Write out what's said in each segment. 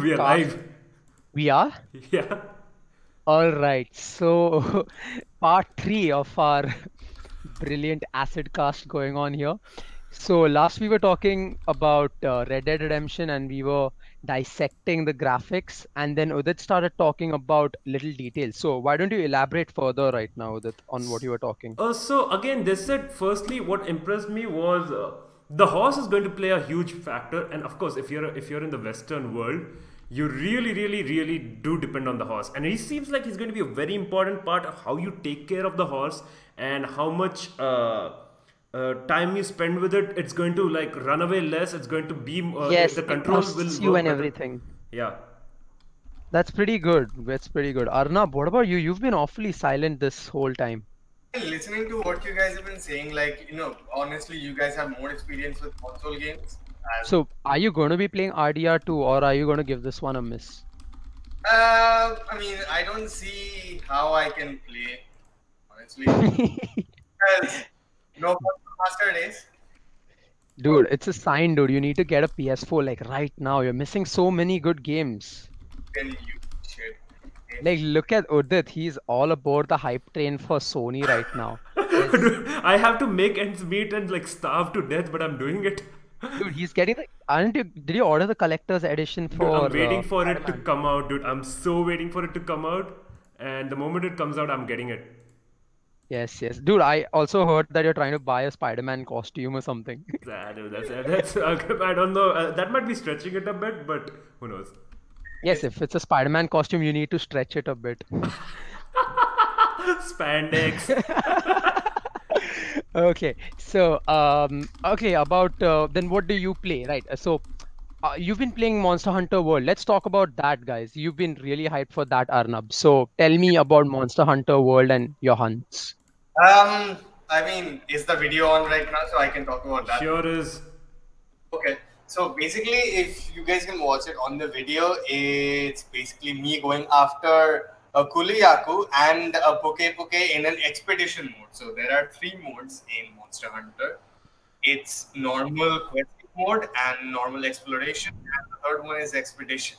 We are cast. live. We are? Yeah. All right. So, part three of our brilliant acid cast going on here. So, last we were talking about Red Dead Redemption and we were dissecting the graphics, and then Udit started talking about little details. So, why don't you elaborate further right now, Udit, on what you were talking? So again, they said firstly, what impressed me was the horse is going to play a huge factor, and of course, if you're in the Western world, you really do depend on the horse, and he seems like he's going to be a very important part of how you take care of the horse and how much time you spend with it. It's going to like run away less. It's going to be Yes, the it control will trusts you work and better. everything. Yeah. That's pretty good. That's pretty good. Arnab, what about you? You've been awfully silent this whole time. Listening to what you guys have been saying, like, honestly, you guys have more experience with console games. As So, are you going to be playing RDR2 or are you going to give this one a miss? I mean, I don't see how I can play, honestly, because no master days. Dude, it's a sign, dude. You need to get a PS4 like right now. You're missing so many good games. Then you shit. Okay. Like, look at Udit. He's all aboard the hype train for Sony right now. There's, I have to make ends meet and like starve to death, but I'm doing it. dude, he's getting the. Aren't you? Did you order the collector's edition Dude, I'm for waiting for it to Spider-Man? come out, dude. I'm so waiting for it to come out. And the moment it comes out, I'm getting it. Yes, yes. Dude, I also heard that you're trying to buy a Spider-Man costume or something. Dude, that's I don't know. That might be stretching it a bit, but who knows? Yes, if it's a Spider-Man costume, you need to stretch it a bit. Spandex. Okay, so okay, about then what do you play, right? You've been playing Monster Hunter World. Let's talk about that, guys. You've been really hyped for that, Arnab. So tell me about Monster Hunter World and your hunts. I mean, is the video on right now, so I can talk about that? Sure is. Okay. So basically, if you guys can watch it on the video, it's basically me going after a Kuliyaku and a Poke Poke in an expedition mode. So there are three modes in Monster Hunter. It's normal quest mode and normal exploration, and the third one is expedition.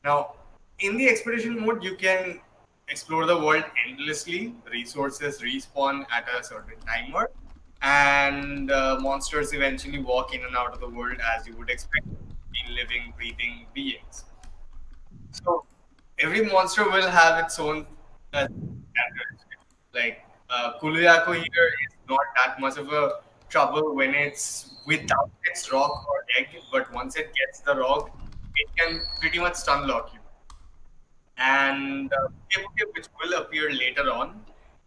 Now, in the expedition mode, you can explore the world endlessly. Resources respawn at a certain timer, and monsters eventually walk in and out of the world as you would expect in living, breathing beings. So every monster will have its own characteristics. Like Kuluyaku here is not that much of a trouble when it's without its rock or egg, but once it gets the rock, it can pretty much stun lock you. And Puke, which will appear later on,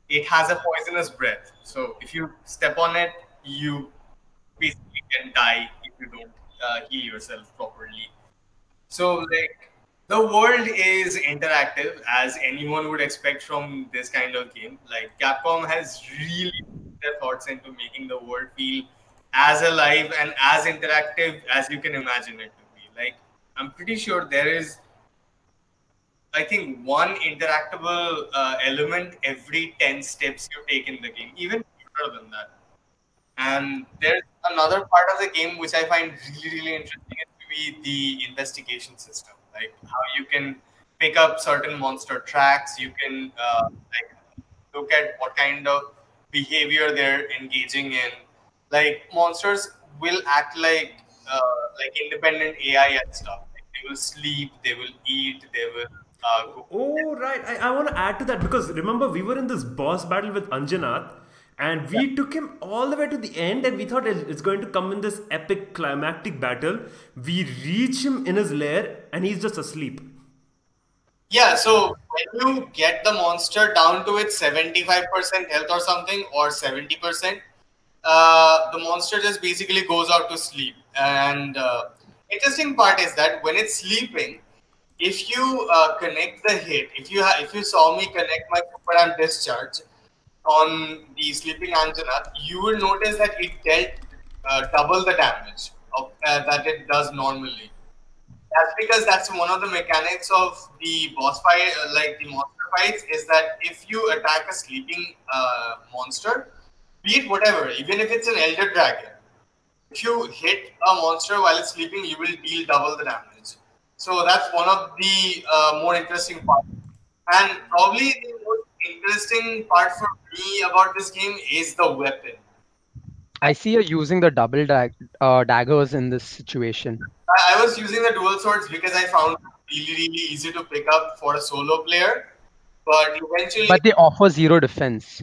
it has a poisonous breath. So if you step on it, you basically can die if you don't heal yourself properly. So like the world is interactive as anyone would expect from this kind of game. Like Capcom has really put their thoughts into making the world feel as alive and as interactive as you can imagine it to be. Like I'm pretty sure there is I think one interactable element every 10 steps you take in the game, even shorter than that. And there's another part of the game which I find really interesting is to be the investigation system, like how you can pick up certain monster tracks. You can like look at what kind of behavior they're engaging in. Like monsters will act like independent AI and stuff. Like they will sleep, they will eat, they will go. Oh, right. I want to add to that because remember, we were in this boss battle with Anjanath and we took him all the way to the end and we thought it's going to come in this epic climactic battle. We reach him in his lair and he's just asleep. Yeah, so when you get the monster down to its 75% health or something, or 70%, the monster just basically goes out to sleep. And interesting part is that when it's sleeping, if you connect the hit, if you saw me connect my super and discharge on the sleeping Anjanath, you will notice that it dealt double the damage that it does normally. That's because that's one of the mechanics of the boss fight, like the monster fights, is that if you attack a sleeping monster, be it whatever, even if it's an elder dragon, if you hit a monster while it's sleeping, you will deal double the damage. So that's one of the more interesting parts. And probably the most interesting part for me about this game is the weapon. I see you're using the double daggers in this situation. I was using the dual swords because I found it really easy to pick up for a solo player. But eventually, But they offer zero defense.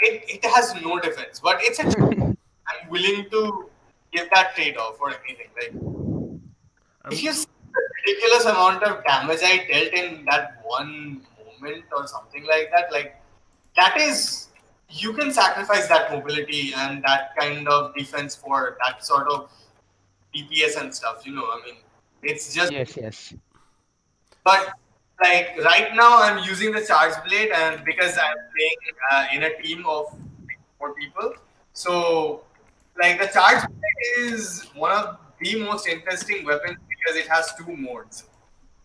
it has no defense. But it's a I'm willing to give that trade off or anything. Like, if you see the ridiculous amount of damage I dealt in that one moment or something like that is, you can sacrifice that mobility and that kind of defense for that sort of DPS and stuff. I mean, it's just. Yes. But like right now, I'm using the charge blade, and because I'm playing in a team of 4 people, so like the charge blade is one of the most interesting weapons because it has 2 modes.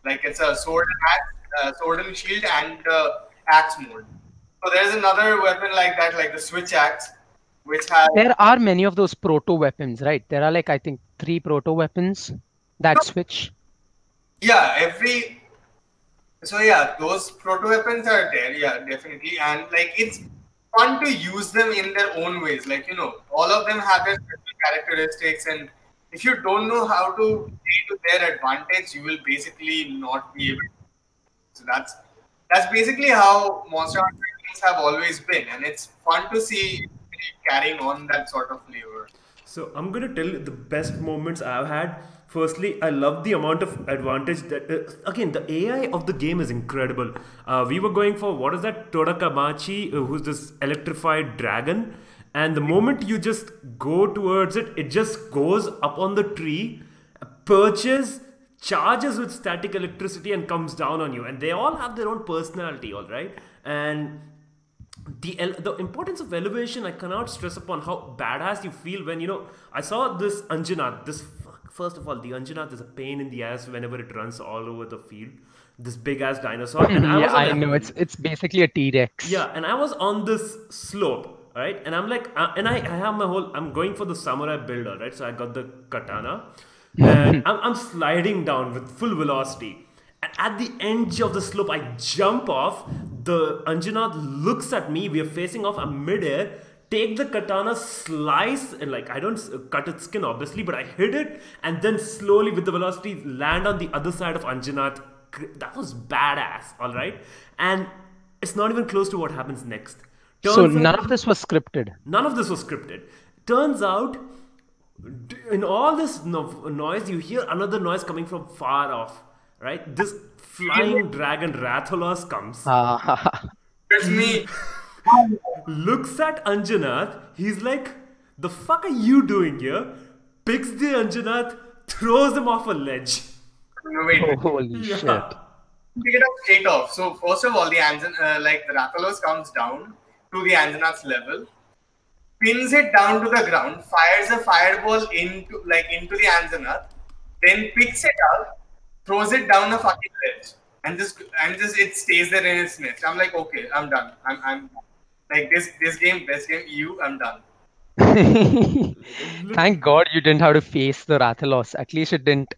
Like it's a sword and axe, sword and shield, and axe mode. So there's another weapon like that, like the switch axe, which has. There are many of those proto weapons, right? There are like, I think, 3 proto weapons that switch. Yeah, So yeah, those proto weapons are there, yeah, definitely, and like it's fun to use them in their own ways. Like all of them have their special characteristics, and if you don't know how to play to their advantage, you will basically not be able. So that's basically how Monster Hunter games have always been, and it's fun to see it carrying on that sort of flavor. So I'm gonna tell you the best moments I've had. Firstly, I love the amount of advantage that again the AI of the game is incredible. We were going for what is that Todakamachi, who's this electrified dragon, and the moment you just go towards it, it just goes up on the tree, perches, charges with static electricity, and comes down on you. And they all have their own personality, all right, and the importance of elevation, I cannot stress upon how badass you feel when I saw this Anjanath. First of all, the Anjanath is a pain in the ass whenever it runs all over the field. This big ass dinosaur, and I know it's basically a T-Rex. Yeah, and I was on this slope, right, and I'm like, and I have I'm going for the samurai build, right, so I got the katana, and I'm sliding down with full velocity. And at the edge of the slope, I jump off. The Anjanath looks at me. We are facing off. I'm midair. Take the katana, slice, and like I don't cut its skin obviously, but I hit it, and then slowly with the velocity land on the other side of Anjanath. That was badass, all right. And it's not even close to what happens next. So none of this was scripted. None of this was scripted. Turns out, in all this noise, you hear another noise coming from far off. Right? This flying dragon Rathalos comes. It's me. Looks at Anjanath. He's like, the fuck are you doing here? Picks the Anjanath, throws him off a ledge. No, wait. Holy shit. Pick it up straight off. So first of all, the Rathalos comes down to the Anjanath's level, pins it down to the ground, fires a fireball into the Anjanath, then picks it up, throws it down a fucking ledge, and just it stays there in its nest. I'm like, okay, I'm done. I'm like this game, I'm done. Thank God you didn't have to face the Rathalos. At least it didn't.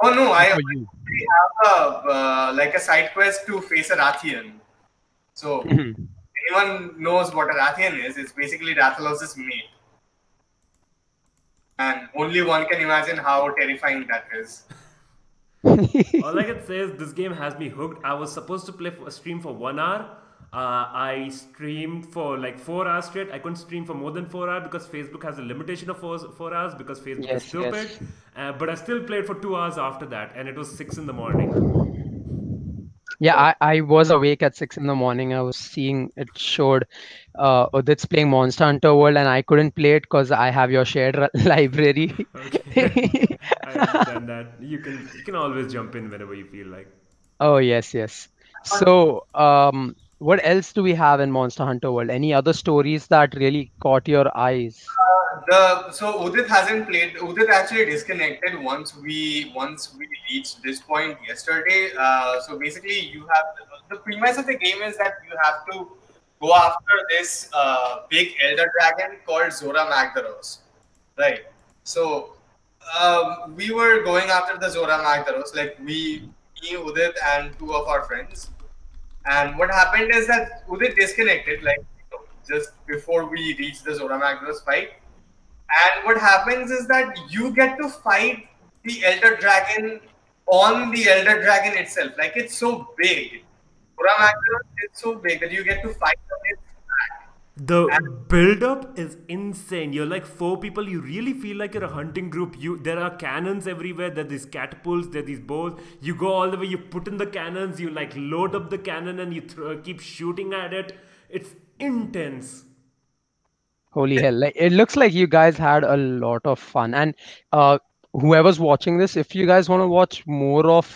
Oh no, I have a side quest to face a Rathian. So anyone knows what a Rathian is? It's basically Rathalos' mate, and only one can imagine how terrifying that is. All I can say is this game has me hooked. I was supposed to play a stream for 1 hour. I streamed for like 4 hours straight. I couldn't stream for more than 4 hours because Facebook has a limitation of 4 hours because Facebook is stupid. But I still played for 2 hours after that, and it was 6 in the morning. Yeah, I was awake at 6 in the morning. I was seeing it showed Udit's playing Monster Hunter World, and I couldn't play it because I have your shared library. Okay. I understand that. You can always jump in whenever you feel like. Oh yes. So what else do we have in Monster Hunter World? Any other stories that really caught your eyes? So Udit hasn't played. Udit actually disconnected once we reached this point yesterday. So basically, you have the premise of the game is that you have to go after this big elder dragon called Zora Magdaros, right? So we were going after the Zora Magdaros, like me, Udit, and two of our friends. And what happened is that Udit disconnected, like just before we reached the Zora Magdaros fight. And what happens is that you get to fight the Elder Dragon on the Elder Dragon itself. Like it's so big. Zora Magdaros is so big that you get to fight on its back. The And build up is insane. You're like four people. You really feel like you're a hunting group. There are cannons everywhere. There are these catapults. There are these bows. You go all the way. You put in the cannons. You like load up the cannon and you keep shooting at it. It's intense. Holy hell. Like it looks like you guys had a lot of fun. And uh whoever's watching this, if you guys want to watch more of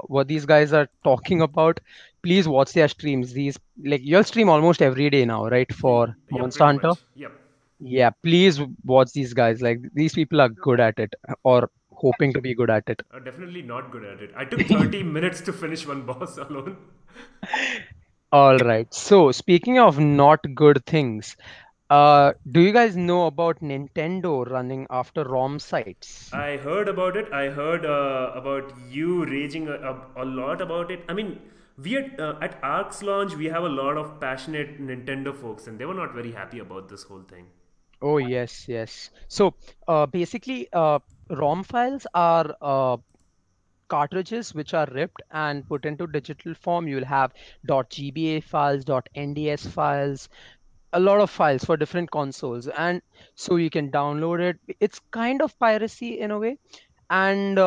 what these guys are talking about, please watch their streams. These like you'll stream almost every day now, right? For Yeah, Monster pretty Hunter. much. Yep. Yeah, please watch these guys. Like these people are good at it or hoping to be good at it. Definitely not good at it. I took 30 minutes to finish one boss alone. All right. So speaking of not good things, do you guys know about Nintendo running after ROM sites? I heard about it. I heard about you raging a lot about it. I mean, at Ark's launch, we have a lot of passionate Nintendo folks, and they were not very happy about this whole thing. Oh, yes, yes. So basically, ROM files are cartridges which are ripped and put into digital form. You'll have .gba files, .nds files, a lot of files for different consoles, and so you can download it. It's kind of piracy in a way. And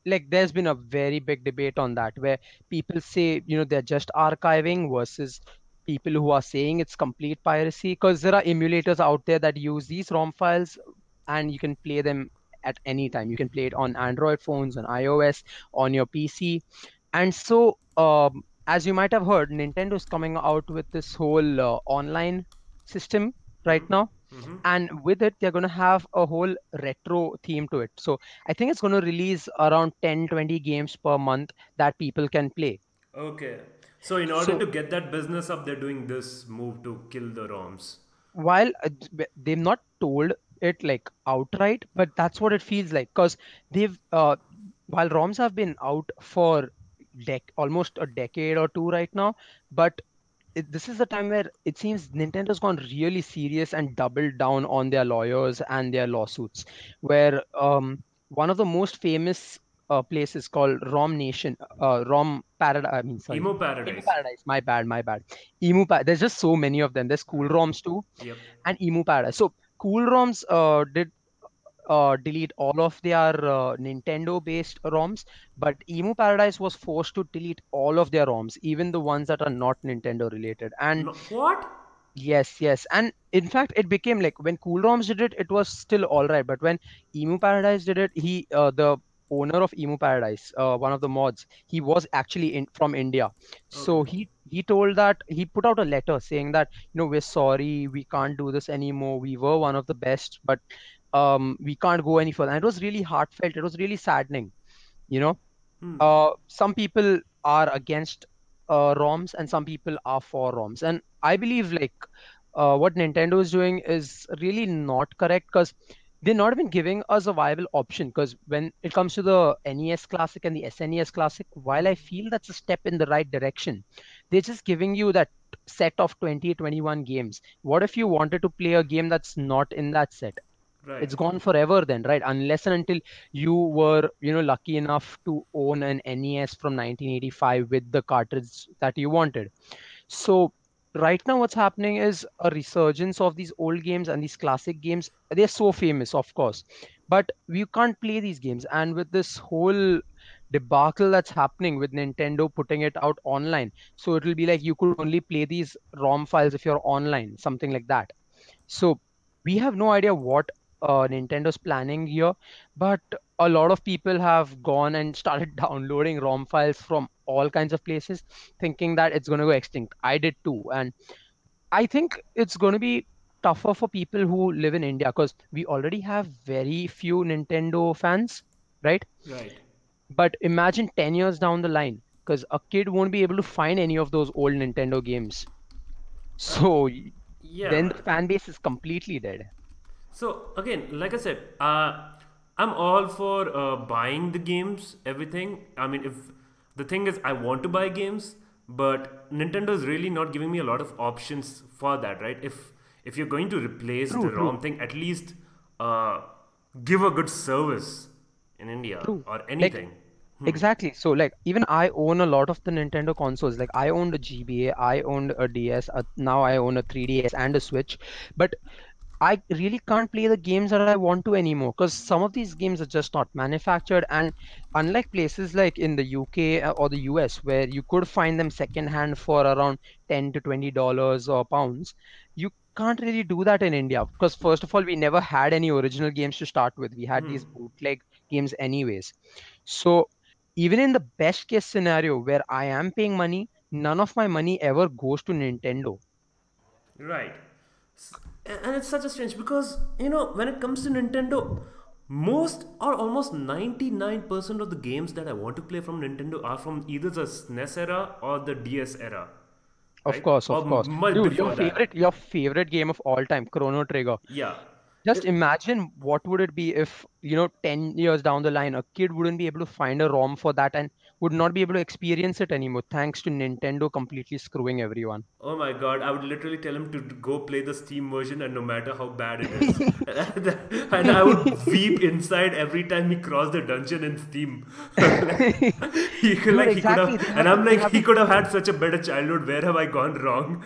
like there's been a very big debate on that where people say they're just archiving versus people who are saying it's complete piracy, because there are emulators out there that use these ROM files and you can play them at any time. You can play it on Android phones, on iOS, on your PC. And so as you might have heard, Nintendo is coming out with this whole online system right now, Mm-hmm. and with it they're going to have a whole retro theme to it. So I think it's going to release around 10-20 games per month that people can play. Okay. So in order So to get that business up, they're doing this move to kill the ROMs. while they've not told it like outright, but that's what it feels like, because they've while ROMs have been out for almost a decade or two right now, but this is the time where it seems Nintendo's gone really serious and doubled down on their lawyers and their lawsuits. Where one of the most famous places called ROM Nation, ROM Paradise. I mean, sorry, Emo Emu Paradise. Paradise. My bad, my bad. There's just so many of them. There's Cool ROMs too, Yep. and Emu Paradise. So Cool ROMs did delete all of their Nintendo-based ROMs, but Emu Paradise was forced to delete all of their ROMs, even the ones that are not Nintendo related. And No, what? yes, yes, and in fact, it became like when Cool ROMs did it, it was still all right, but when Emu Paradise did it, the owner of Emu Paradise, one of the mods, he was actually from India. Okay. So he told that he put out a letter saying that we're sorry, we can't do this anymore. We were one of the best, but we can't go any further. And it was really heartfelt. It was really saddening. You know, some people are against ROMs and some people are for ROMs. And I believe like what Nintendo is doing is really not correct, because they're not even giving us a viable option. Because when it comes to the NES Classic and the SNES Classic, while I feel that's a step in the right direction, they're just giving you that set of 20, 21 games. What if you wanted to play a game that's not in that set? Right. It's gone forever then, right? Unless and until you were lucky enough to own an NES from 1985 with the cartridge that you wanted. So right now what's happening is a resurgence of these old games and these classic games. They're so famous, of course, but we can't play these games. And with this whole debacle that's happening with Nintendo putting it out online, so it'll be like you could only play these ROM files if you're online, something like that. So we have no idea what Nintendo's planning here, but a lot of people have gone and started downloading ROM files from all kinds of places, thinking that it's going to go extinct. I did too, and I think it's going to be tougher for people who live in India, because we already have very few Nintendo fans, right? Right. But imagine 10 years down the line, because a kid won't be able to find any of those old Nintendo games. Uh, So yeah, then the man. fan base is completely dead. So again, like I said, I'm all for buying the games, everything. I mean, if the thing is, I want to buy games, but Nintendo is really not giving me a lot of options for that, right? If you're going to replace True, the true, ROM thing, at least uh, give a good service in India true. or Like anything. exactly. So like even I own a lot of the Nintendo consoles. Like I owned a GBA, I owned a DS, now I own a 3DS and a Switch. But I really can't play the games that I want to anymore because some of these games are just not manufactured. And unlike places like in the UK or the US, where you could find them secondhand for around $10 to $20 or pounds, you can't really do that in India because, first of all, we never had any original games to start with. We had these bootleg games, anyways. So, even in the best case scenario where I am paying money, none of my money ever goes to Nintendo. Right. And it's such a strange because, when it comes to Nintendo, most or almost 99% of the games that I want to play from Nintendo are from either the SNES era or the DS era, Of right? course, Or of course. much Dude, before that. your favorite game of all time, Chrono Trigger. Yeah. Just It- imagine what would it be if, 10 years down the line, a kid wouldn't be able to find a ROM for that and would not be able to experience it anymore, thanks to Nintendo completely screwing everyone. oh my god, I would literally tell him to go play the Steam version and no matter how bad it is. And I would weep inside every time he crossed the dungeon in Steam. Dude, He could exactly. have, and I'm like, he could have had such a better childhood. Where have I gone wrong?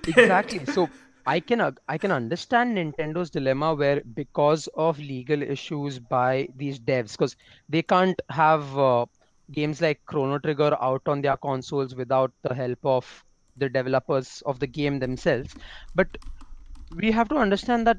Exactly. So I can understand Nintendo's dilemma where because of legal issues by these devs, because they can't have games like Chrono Trigger out on their consoles without the help of the developers of the game themselves. But we have to understand that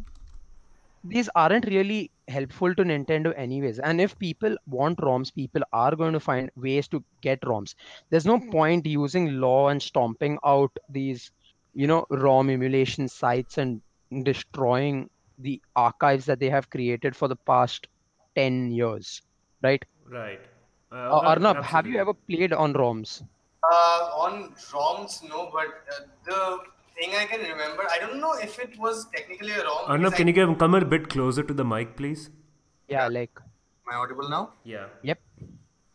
these aren't really helpful to Nintendo anyways. And if people want ROMs, people are going to find ways to get ROMs. There's no point using law and stomping out these, ROM emulation sites and destroying the archives that they have created for the past 10 years, right? Right. Arnab, have you Absolutely. ever played on ROMs? On ROMs, no, but the thing I can remember, I don't know if it was technically a ROM because Arnab, can you come a bit closer to the mic, please? Yeah, yeah, like, am I audible now? Yeah. yep.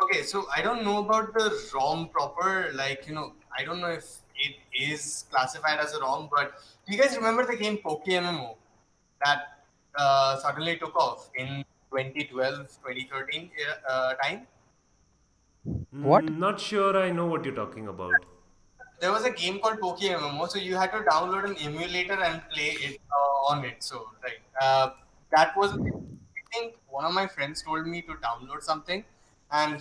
Okay, so I don't know about the ROM proper. Like, I don't know if it is classified as a ROM, but do you guys remember the game MMO that suddenly took off in 2012, 2013 time? What? Not sure I know what you're talking about. There was a game called MMO, so you had to download an emulator and play it on it. So, right, that was. I think one of my friends told me to download something, and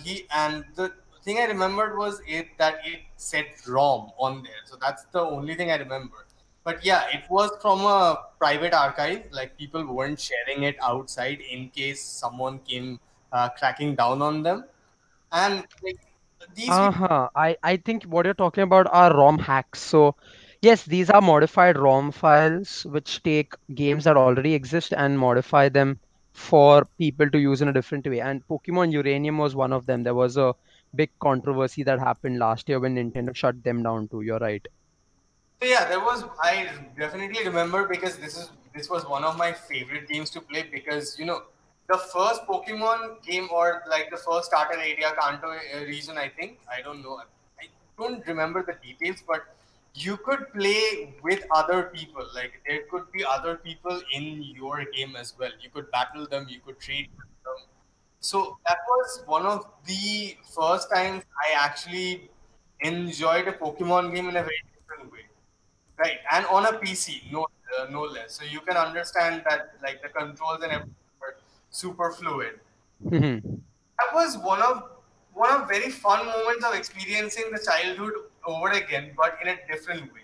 the thing I remembered was that it said ROM on there. So that's the only thing I remember. But yeah, it was from a private archive. Like people weren't sharing it outside in case someone came cracking down on them, and like these people. Uh-huh. I think what you're talking about are ROM hacks. So, yes, these are modified ROM files which take games that already exist and modify them for people to use in a different way. And Pokemon Uranium was one of them. There was a big controversy that happened last year when Nintendo shut them down too. You're right. So yeah, there was. I definitely remember because this was one of my favorite games to play because the first Pokemon game or like the first starter area Kanto region. I think I don't know. I don't remember the details, but you could play with other people. Like there could be other people in your game as well. You could battle them. You could trade with them. So that was one of the first times I actually enjoyed a Pokemon game in a very different way. Right, and on a PC, no less. So you can understand that like the controls and everything were super fluid. That was one of very fun moments of experiencing the childhood over again, but in a different way.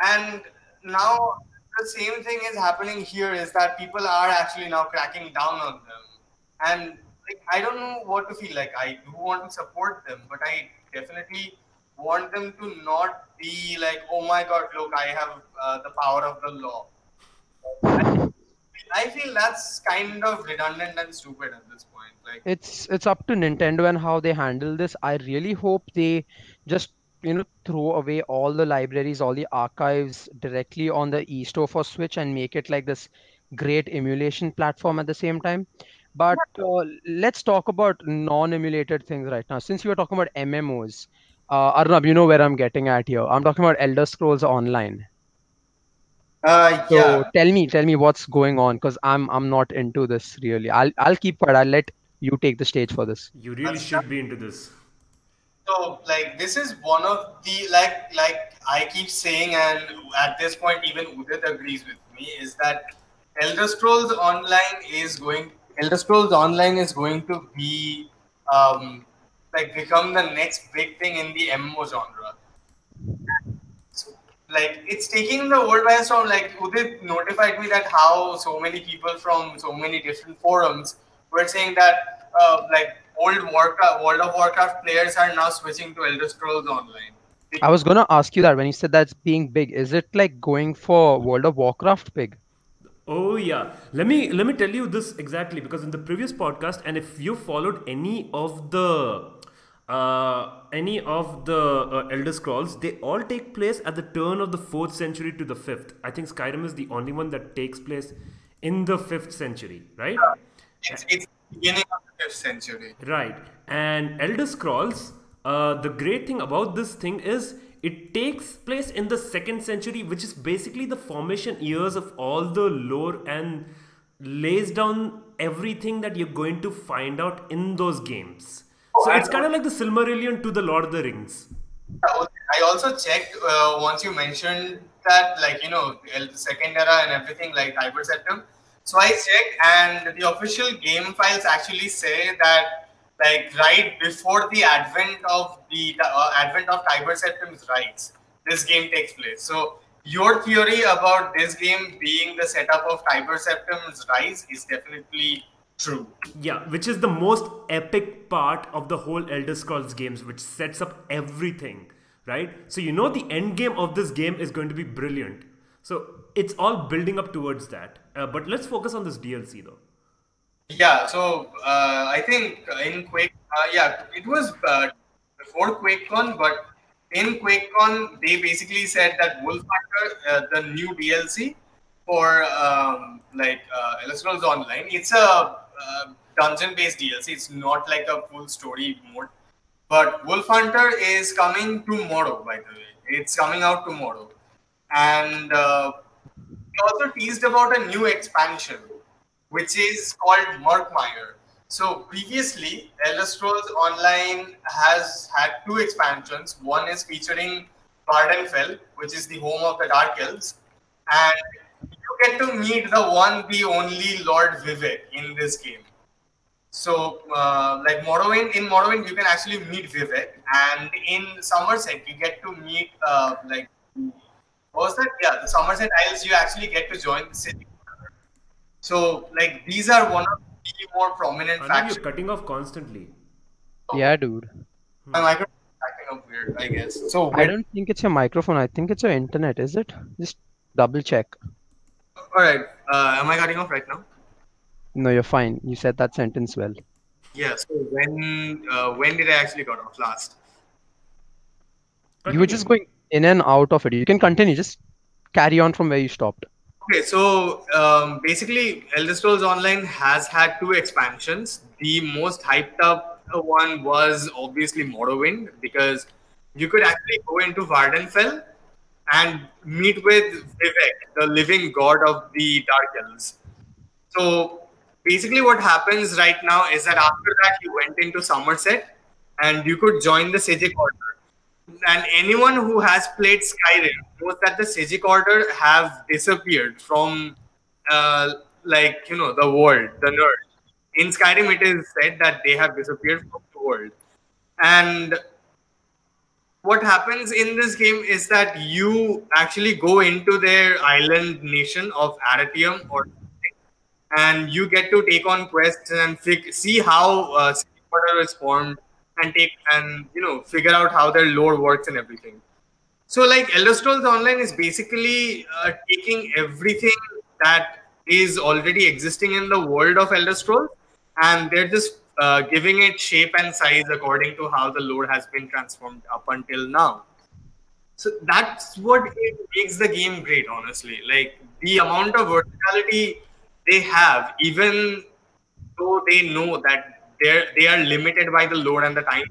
And now the same thing is happening here is that people are actually now cracking down on them. And like I don't know what to feel like. I do want to support them, but I definitely want them to not be like, oh my god, look, I have the power of the law. I feel that's kind of redundant and stupid at this point. Like, It's up to Nintendo and how they handle this. I really hope they just throw away all the libraries, all the archives directly on the eStore for Switch and make it like this great emulation platform at the same time. But let's talk about non-emulated things right now. Since you were talking about MMOs, Arnab, you know where I'm getting at here. I'm talking about Elder Scrolls Online. So Yeah. tell me what's going on, because I'm not into this really. I'll keep quiet. I'll let you take the stage for this. You really should be into this. So like this is one of the like I keep saying, and at this point even Udit agrees with me, is that Elder Scrolls Online is going Elder Scrolls Online is going to be like become the next big thing in the MMO genre. So, like it's taking the world by storm. Like Udit notified me that how so many people from so many different forums were saying that like World of Warcraft players are now switching to Elder Scrolls Online. I was gonna ask you that when you said that's being big. Is it like going for World of Warcraft big? Oh yeah, let me tell you this exactly, because in the previous podcast, and if you followed any of the Elder Scrolls, they all take place at the turn of the fourth century to the fifth. I think Skyrim is the only one that takes place in the fifth century, right? It's the beginning of the 5th century. Right. And Elder Scrolls, the great thing about this thing is it takes place in the second century, which is basically the formation years of all the lore and lays down everything that you're going to find out in those games. So it's kind of like the Silmarillion to the Lord of the Rings. I also checked once you mentioned that, like, the second era and everything, like Tiber Septum. So I checked, and the official game files actually say that, like, right before the advent of Tiber Septum's rights, this game takes place. So your theory about this game being the setup of Tiber Septum's rise is definitely true. Yeah, which is the most epic part of the whole Elder Scrolls games, which sets up everything, right? So you know the end game of this game is going to be brilliant. So it's all building up towards that. But let's focus on this DLC though. Yeah, so I think in Quake, yeah, it was before QuakeCon, but in QuakeCon, they basically said that Wolf Hunter, the new DLC for Elder Scrolls Online, it's a dungeon-based DLC. It's not like a full story mode. But Wolf Hunter is coming tomorrow, by the way. It's coming out tomorrow. And they also teased about a new expansion, which is called Murkmire. So previously, Elder Scrolls Online has had two expansions. One is featuring Vardenfell, which is the home of the Dark Elves, and you get to meet the one, the only Lord Vivek in this game. So, like in Morrowind, you can actually meet Vivek, and in Somerset, you get to meet what was that? Yeah, the Somerset Isles. You actually get to join the city. So, like, these are one of the more prominent Anand, factions. you're cutting off constantly. Yeah, dude. My microphone is acting up weird, I guess. So, I don't think it's your microphone. I think it's your internet. Is it? Just double check. all right. Am I cutting off right now? No, you're fine. You said that sentence well. Yeah. So when did I actually got off last? You were just going in and out of it. You can continue. Just carry on from where you stopped. Okay, so basically, Elder Scrolls Online has had two expansions. The most hyped up one was obviously Morrowind, because you could actually go into Vardenfell and meet with Vivek, the living god of the Dark Elves. So basically, what happens right now is that after that, you went into Somerset and you could join the Sejik Order. And anyone who has played Skyrim knows that the Sejik Order have disappeared from, the world, the nerds. In Skyrim, it is said that they have disappeared from the world. And what happens in this game is that you actually go into their island nation of Aratium or something, and you get to take on quests and see how City Order is formed, and figure out how their lore works and everything. So, like, Elder Scrolls Online is basically taking everything that is already existing in the world of Elder Scrolls, and they're just giving it shape and size according to how the lore has been transformed up until now. So that's what it makes the game great, honestly. Like, the amount of versatility they have, even though they know that they are limited by the load and the time.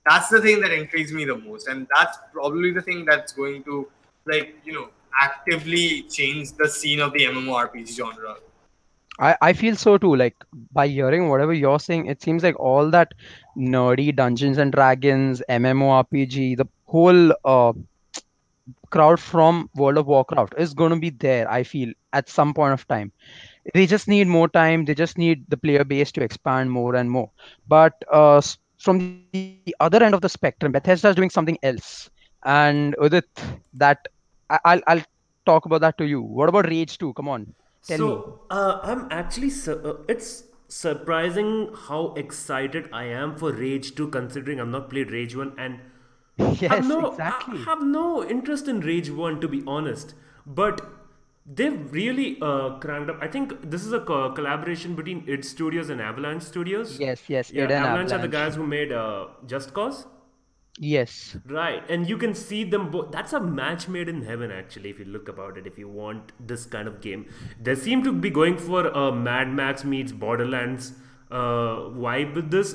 That's the thing that intrigues me the most, and that's probably the thing that's going to, like, actively change the scene of the MMORPG genre. I feel so too. Like by hearing whatever you're saying, it seems like all that nerdy Dungeons and Dragons, MMORPG, the whole crowd from World of Warcraft is going to be there, I feel, at some point of time. They just need more time. They just need the player base to expand more and more. But from the other end of the spectrum, Bethesda is doing something else. And Udit, that I'll talk about that to you. What about Rage 2? Come on, tell me. So I'm actually it's surprising how excited I am for Rage 2 considering I've not played Rage 1 and Yes, I exactly. have no interest in Rage 1 to be honest. But they've really cranked up. I think this is a collaboration between id Studios and Avalanche Studios. Yes, yes, Yeah, Eden Avalanche are the Avalanche. guys who made Just Cause. Yes. Right, and you can see them both. That's a match made in heaven, actually, if you look about it. If you want this kind of game, they seem to be going for a Mad Max meets Borderlands vibe with this.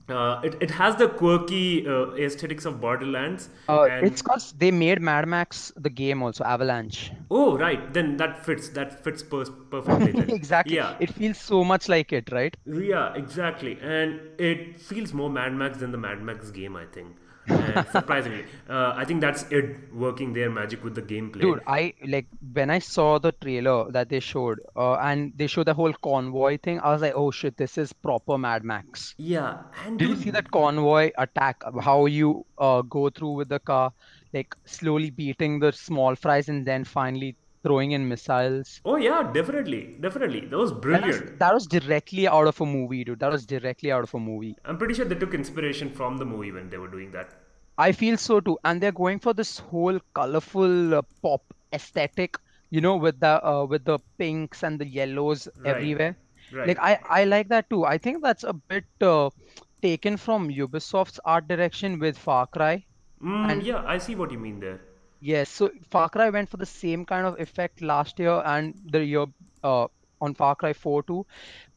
It has the quirky aesthetics of Borderlands, It's and because they made Mad Max the game also, Avalanche. oh, right, then that fits. That fits perfectly. Then, Exactly. yeah, It feels so much like it, right? yeah, exactly. And it feels more Mad Max than the Mad Max game, I think. And surprisingly, I think that's it working their magic with the gameplay. Dude, I like when I saw the trailer that they showed, and they showed the whole convoy thing, I was like, oh shit, this is proper Mad Max. Yeah, and Did you see dude, that convoy attack? How you go through with the car, like slowly beating the small fries and then finally throwing in missiles? oh yeah, definitely, definitely. That was That was brilliant. that was directly out of a movie, dude. That was directly out of a movie. I'm pretty sure they took inspiration from the movie when they were doing that. I feel so too. And they're going for this whole colorful pop aesthetic, with the pinks and the yellows Right, everywhere. right. Like I like that too. I think that's a bit taken from Ubisoft's art direction with Far Cry. And Yeah, I see what you mean there. yes, so Far Cry went for the same kind of effect last year and the year uh, on Far Cry 4 too.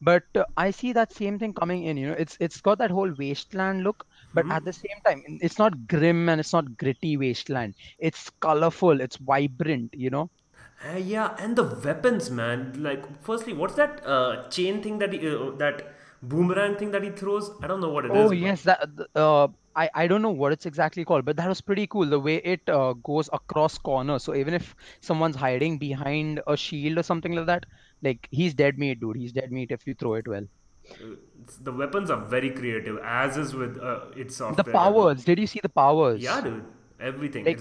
But I see that same thing coming in. It's got that whole wasteland look, but at the same time, it's not grim and it's not gritty wasteland. It's colorful, it's vibrant. Yeah, and the weapons, man. Like, firstly, what's that chain thing that boomerang thing that he throws? I don't know what it Oh is, but yes, I don't know what it's exactly called, but that was pretty cool. The way it goes across corners. So even if someone's hiding behind a shield or something like that, like he's dead meat, dude. He's dead meat if you throw it well. the weapons are very creative, as is with its The software development. powers. Did you see the Yeah, powers? dude, everything. Like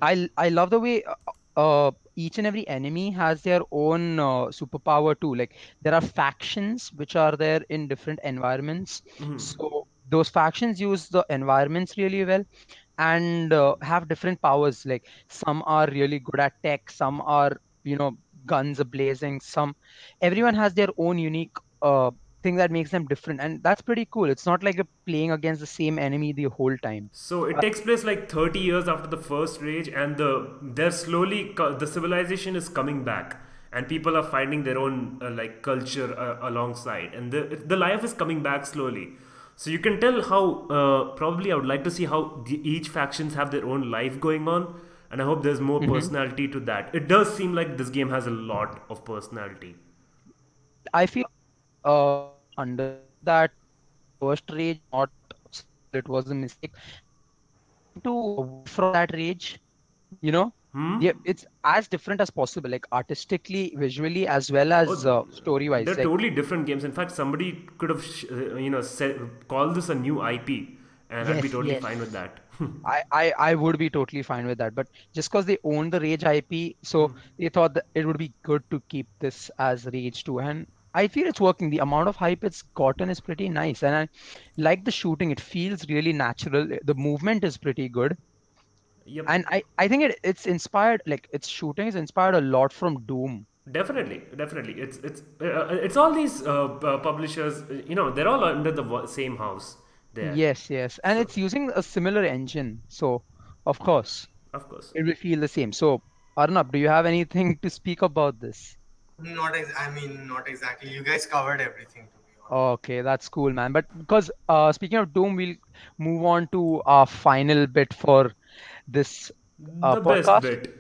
I love the way each and every enemy has their own superpower too. Like there are factions which are there in different environments. So those factions use the environments really well and have different powers. Like some are really good at tech, some are, guns are blazing, everyone has their own unique thing that makes them different. And that's pretty cool. It's not like you're playing against the same enemy the whole time. So it takes place like 30 years after the first rage, and the civilization is coming back, and people are finding their own like culture alongside, and the life is coming back slowly. So you can tell how probably I would like to see how each factions have their own life going on, and I hope there's more personality to that. It does seem like this game has a lot of personality. I feel understood that first rage not successful, it was a mistake, and they're trying to work from that rage, you know. Yeah, it's as different as possible, like artistically, visually, as well as Oh, story-wise. they're Like, totally different games. In fact, somebody could have, called this a new IP, and I'd be yes, totally yes. fine with that. I would be totally fine with that. But just because they own the Rage IP, so they thought that it would be good to keep this as Rage 2. And I feel it's working. The amount of hype it's gotten is pretty nice. And I like the shooting. It feels really natural. The movement is pretty good. Yep. And I think it's inspired, like its shooting is inspired a lot from Doom. Definitely, definitely. It's all these publishers. They're all under the same house. There, Yes, yes. And so it's using a similar engine. So, of course, of course. it will feel the same. So, Arnab, do you have anything to speak about this? Not exactly. You guys covered everything, to be honest. Okay, that's cool, man. But because speaking of Doom, we'll move on to our final bit for this The best podcast. bit.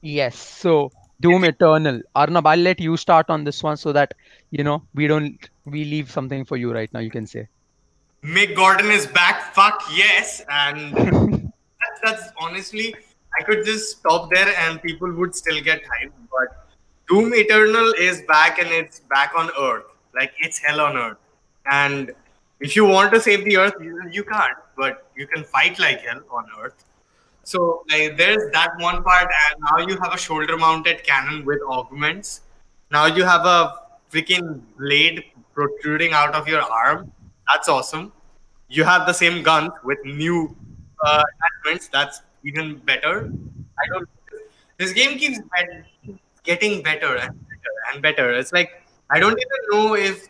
Yes, so Doom Eternal. Arnab, I'll let you start on this one so that we leave something for you right now. You can say. Mick Gordon is back. Fuck yes. And that's honestly, I could just stop there and people would still get hyped. But Doom Eternal is back and it's back on Earth. Like it's hell on Earth. And if you want to save the Earth, you can't. But you can fight like hell on Earth. So like there's that one part, and now you have a shoulder-mounted cannon with augments. Now you have a freaking blade protruding out of your arm. That's awesome. You have the same guns with new attachments. That's even better. I don't. This game keeps getting better and better and better. It's like I don't even know if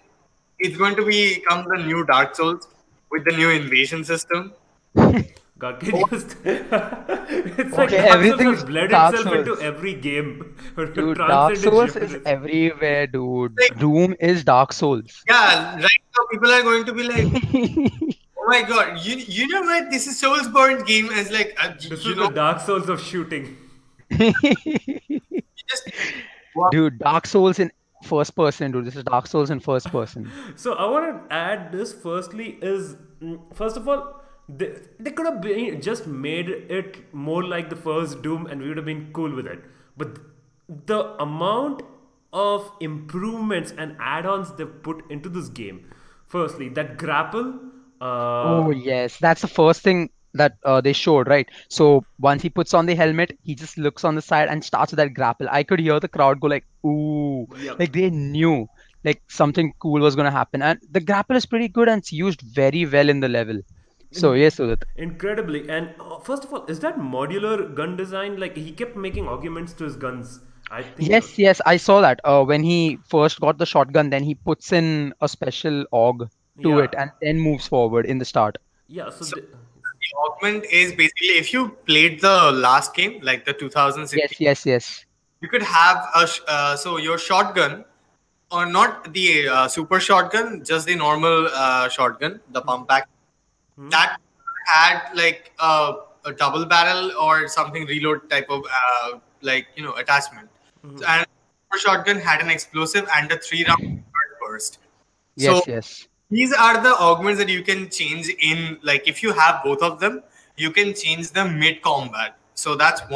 it's going to become the new Dark Souls with the new invasion system. God, can you just. It's like Okay, Dark Souls everything's has bled Dark itself into Souls. every game. Dude, Dark Transcended Souls is genres. everywhere, dude. Like, Doom is Dark Souls. yeah, right now people are going to be like, oh my god, you know what? This is Soulsborne game as like This you is the know Dark Souls of shooting. you just walk. Dude, Dark Souls in first person, dude. This is Dark Souls in first person. So I want to add this. Firstly, is first of all, they could have been just made it more like the first Doom, and we would have been cool with it. But the amount of improvements and add-ons they've put into this game. Firstly, that grapple. Oh, yes. That's the first thing that they showed, right? So once he puts on the helmet, he just looks on the side and starts with that grapple. I could hear the crowd go like, ooh, Yep. like they knew like something cool was gonna happen. And the grapple is pretty good and it's used very well in the level. So yes, Udit. Incredibly. And first of all, is that modular gun design? Like he kept making augments to his guns. I think. Yes, yes, I saw that. When he first got the shotgun, then he puts in a special aug to Yeah. it and then moves forward in the start. Yeah. So. So the augment is basically if you played the last game, like the 2016, Yes, yes, yes. you could have so your shotgun, or not the super shotgun, just the normal shotgun, the pump action, that had like a double barrel or something reload type of like attachment. And super shotgun had an explosive and a 3 round burst. So Yes, yes. these are the augments that you can change in, like if you have both of them, you can change them mid combat. So that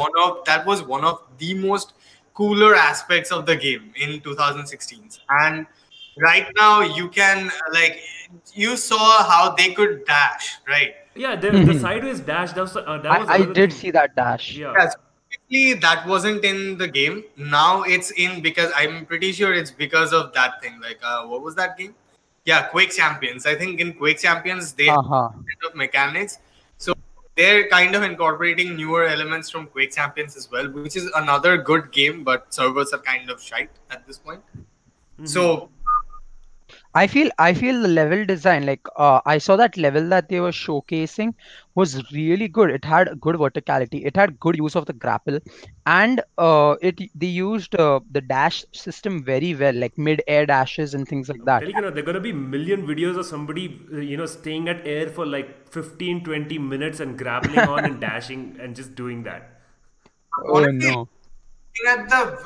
was one of the most cooler aspects of the game in 2016. And right now you can you saw how they could dash, right? Yeah, the sideways dash. That was I another did thing. see that dash. Yeah. Yes. Previously, that wasn't in the game. Now it's in because I'm pretty sure it's because of that thing. Like, what was that game? Yeah, Quake Champions. I think in Quake Champions they have Uh-huh. kind of mechanics, so they're kind of incorporating newer elements from Quake Champions as well, which is another good game. But servers are kind of shite at this point. So I feel the level design, like I saw that level that they were showcasing was really good. It had good verticality. It had good use of the grapple, and they used the dash system very well, like mid-air dashes and things like I'm that. telling you, there are gonna be million videos of somebody, staying at air for like 15, 20 minutes and grappling on and dashing and just doing that. Oh honestly, no.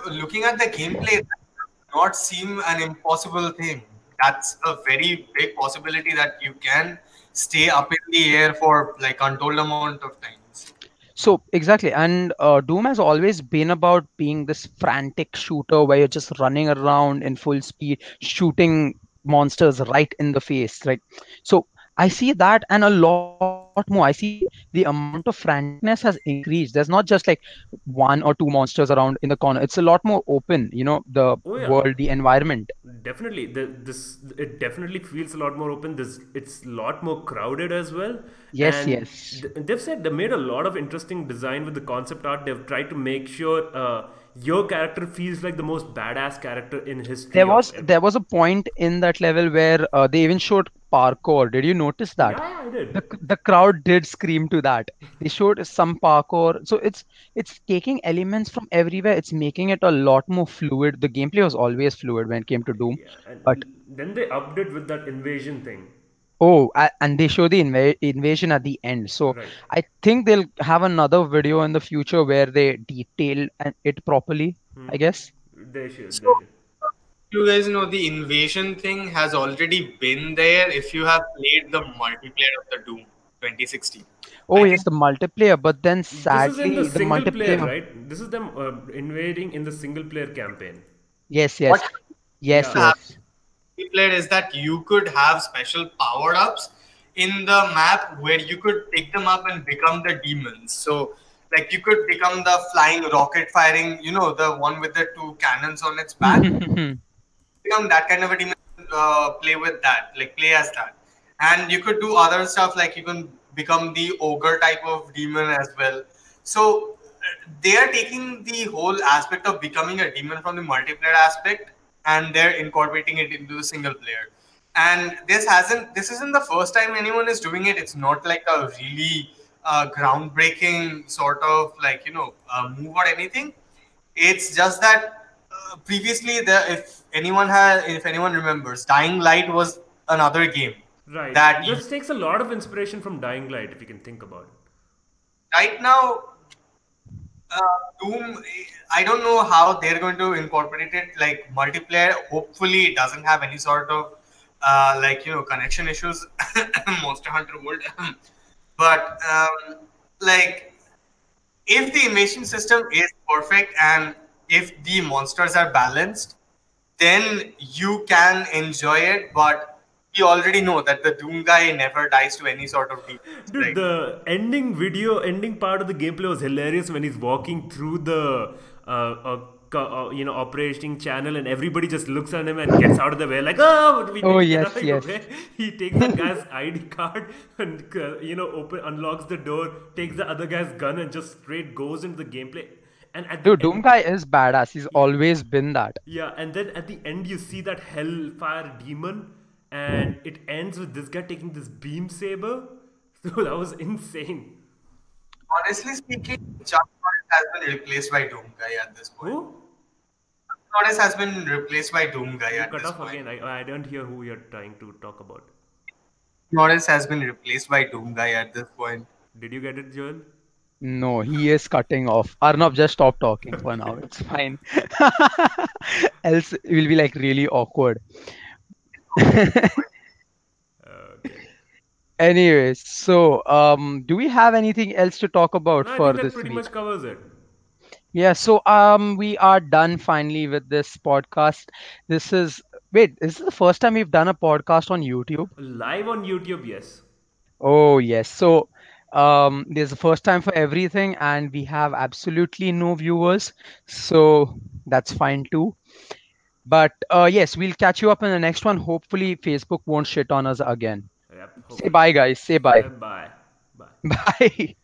looking at the gameplay, that does not seem an impossible thing. That's a very big possibility that you can stay up in the air for like untold amount of times. So exactly, and Doom has always been about being this frantic shooter where you're just running around in full speed, shooting monsters right in the face, right? So I see that and a lot more. I see the amount of franticness has increased. There's not just like one or two monsters around in the corner. It's a lot more open, the Oh yeah, world, the environment. definitely. This it definitely feels a lot more open. It's a lot more crowded as well. Yes, And yes. they've said they made a lot of interesting design with the concept art. They've tried to make sure your character feels like the most badass character in history There of was ever. there was a point in that level where they even showed parkour. Did you notice that? Yeah, I did. The crowd did scream to that. They showed some parkour. So it's taking elements from everywhere. It's making it a lot more fluid. The gameplay was always fluid when it came to Doom. Yeah, But and then they upped it with that invasion thing. oh, and they show the invasion at the end. So Right. I think they'll have another video in the future where they detail it properly, I guess. They should. They So, should. you guys know the invasion thing has already been there if you have played the multiplayer of the Doom 2016. Oh I yes, think the multiplayer. But then This is in the sadly, the single player, multiplayer. right? This is them invading in the single player campaign. Yes, what yes, yes, Yeah. yes. multiplayer is that you could have special power ups in the map where you could pick them up and become the demons. So, like, you could become the flying rocket firing, the one with the two cannons on its back. Become that kind of a demon, play with that, like play as that. And you could do other stuff like you can become the ogre type of demon as well. So they are taking the whole aspect of becoming a demon from the multiplayer aspect and they're incorporating it into the single player. And this isn't the first time anyone is doing it. It's not like a really groundbreaking sort of like move or anything. It's just that previously, if anyone remembers, Dying Light was another game Right. that This takes a lot of inspiration from Dying Light, if you can think about it. right now, uh, Doom. I don't know how they're going to incorporate it. Like multiplayer, hopefully, it doesn't have any sort of connection issues. Monster Hunter World, but like if the invasion system is perfect and if the monsters are balanced, then you can enjoy it. But we already know that the Doom guy never dies to any sort of demons. Dude, Like, the ending part of the gameplay was hilarious when he's walking through the operating channel and everybody just looks at him and gets out of the way like, oh, we need Oh to get yes, out of your yes. way. He takes that guy's ID card and unlocks the door, takes the other guy's gun and just straight goes into the gameplay. And at the Dude, Doom end, guy is badass. He's yeah, always been that. yeah, and then at the end you see that hellfire demon, and it ends with this guy taking this beam saber. So that was insane. honestly speaking, Chuck Norris has been replaced by Doom guy at this point. Who? Chuck Norris has been replaced by Doom guy You at cut this off point. again. I don't hear who you're trying to talk about. Norris has been replaced by Doom guy at this point. Did you get it, Joel? No, he is cutting off. Arnab, just stop talking for now. Okay. It's fine. Else it will be like really awkward. Okay. Anyways, so do we have anything else to talk about No, I for think that this pretty week? much covers it. Yeah, so we are done finally with this podcast. This is wait, this is the first time we've done a podcast on YouTube. Live on YouTube, yes. Oh yes. So there's a first time for everything, and we have absolutely no viewers. So that's fine too. But yes, we'll catch you up in the next one. Hopefully, Facebook won't shit on us again. Yep, Say hopefully. bye, guys. Say bye. Bye. Bye. Bye.